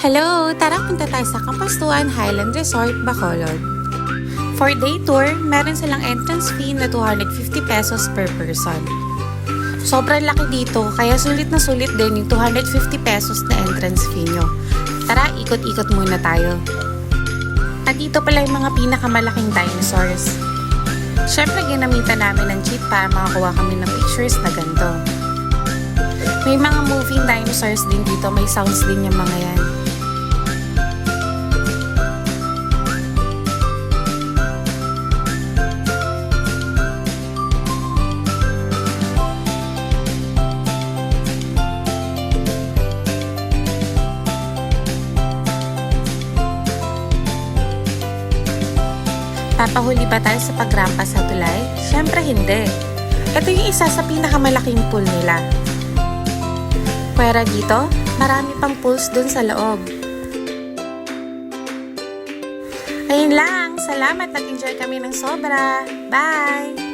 Hello! Tara punta tayo sa Kampastuan Highland Resort, Bacolod. For day tour, meron silang entrance fee na 250 pesos per person. Sobrang laki dito, kaya sulit na sulit din yung 250 pesos na entrance fee nyo. Tara, ikot-ikot muna tayo. At dito pala yung mga pinakamalaking dinosaurs. Siyempre, ginamitan namin ng jeep para makakuha kami ng pictures na ganito. May mga moving dinosaurs din dito, may sounds din yung mga yan. Papahuli ba tayo sa pagrampa sa tulay? Siyempre hindi. Ito yung isa sa pinakamalaking pool nila. Pwera dito, marami pang pools dun sa loob. Ayun lang, salamat, nag-enjoy kami ng sobra. Bye!